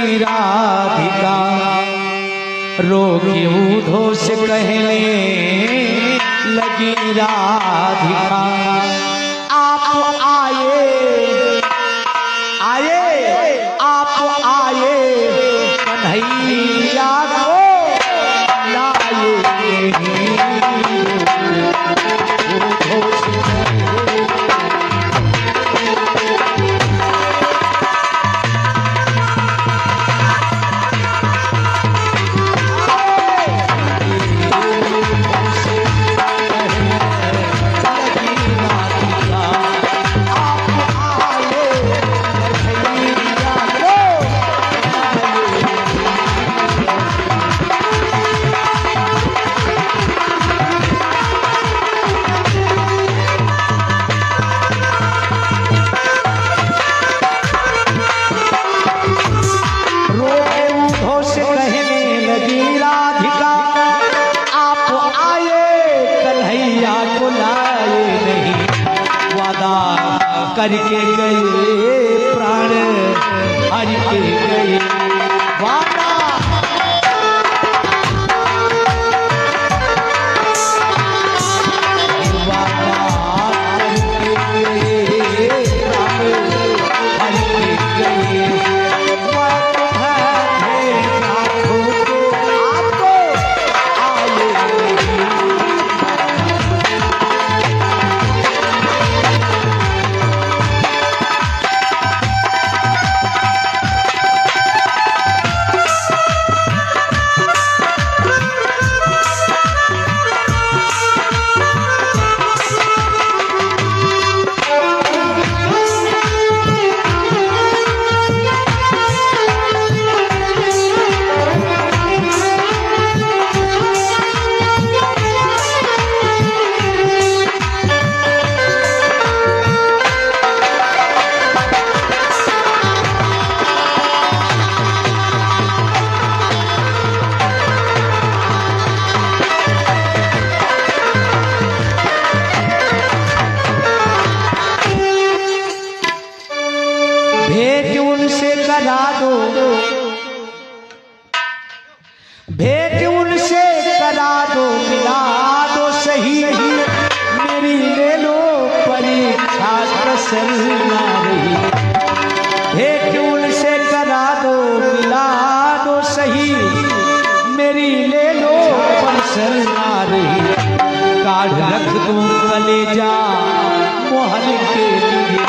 लगी राधिका, रोके ऊधो से कहने लगी राधिका, आप आए आए आप आए कन्हैया को लाए नहीं। करके गए प्राण हरि के गए वादा, भेंट उनसे करा दो, भेंट उनसे करा दो, मिला दो सही, मेरी ले लो परीक्षा प्रसन्ना रही। भेंट उनसे करा दो, मिला दो सही, मेरी ले लो प्रसन्ना रही। काढ़ रख दूं कलेजा मोहन के लिए,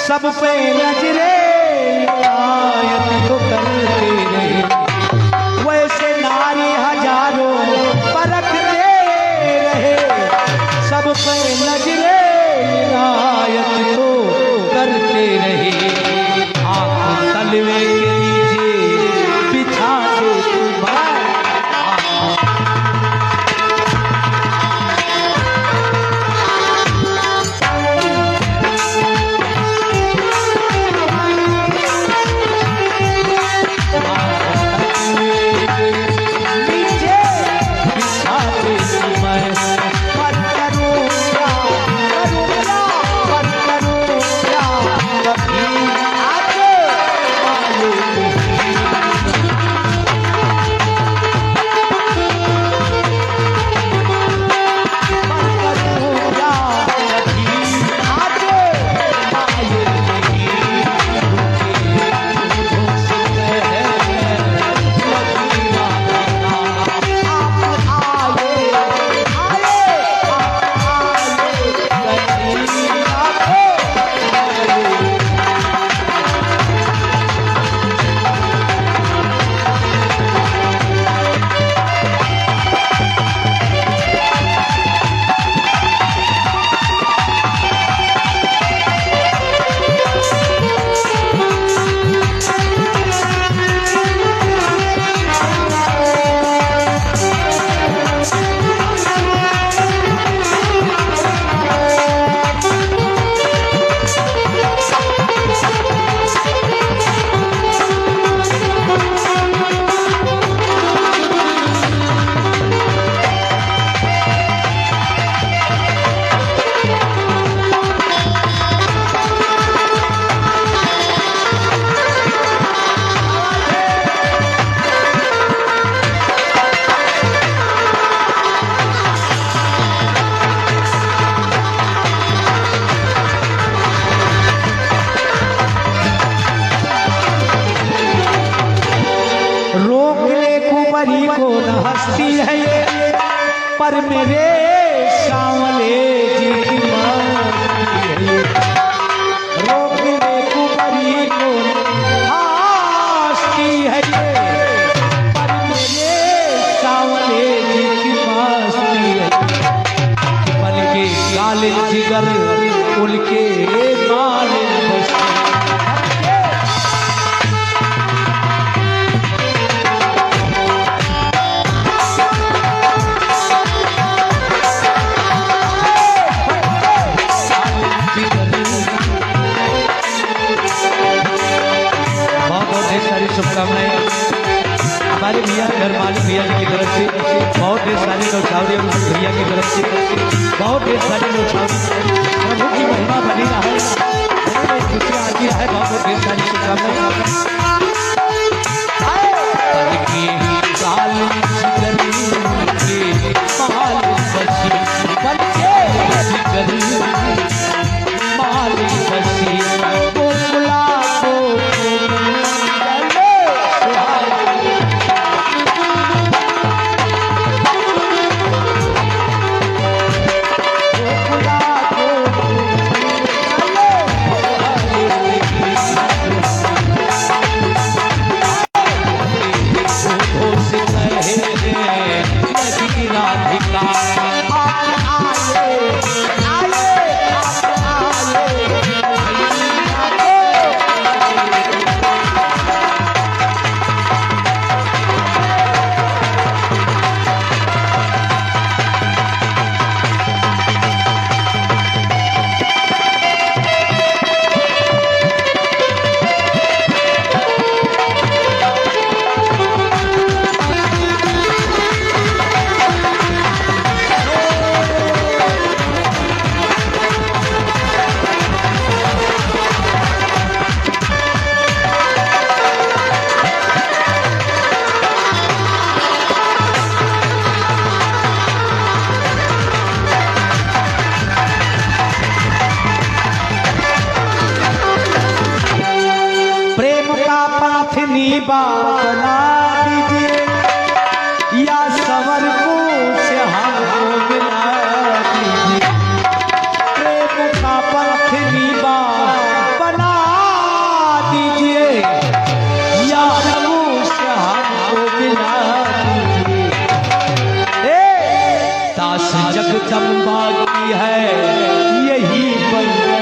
सब पे नजरे आयत तो करते रहे, वैसे नारी हजारों परखते रहे, सब पे नजरे आयत तो करते रहे। आंख तलवे के नीचे बिछा दे तुम्हारा, हस्ती है ये, पर मेरे सांवले जी की मस्ती है ये। रोकने को बड़ी को हस्ती है ये, पर मेरे सांवले जी की मस्ती है। पल के काले जिगर उनके माले बस्ती। शुभकामनाएं हमारे भैया घर मालिक भैया जी की तरफ से, बहुत ढेर सारे नौछावरी भैया की तरफ से, बहुत ढेर सारे नौछावरी। प्रभु की महिमा बनी रहे, खुशियाँ आती है। बहुत ढेर सारी शुभकामनाएं। बना दीजिए या सवर को से हमको मिला दीजिए। प्रेम का पथनी बना दीजिए या सवर से हमको मिला दीजिए। दास जगदम्बा की है यही बंदना।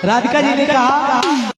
राधिका जी ने कहा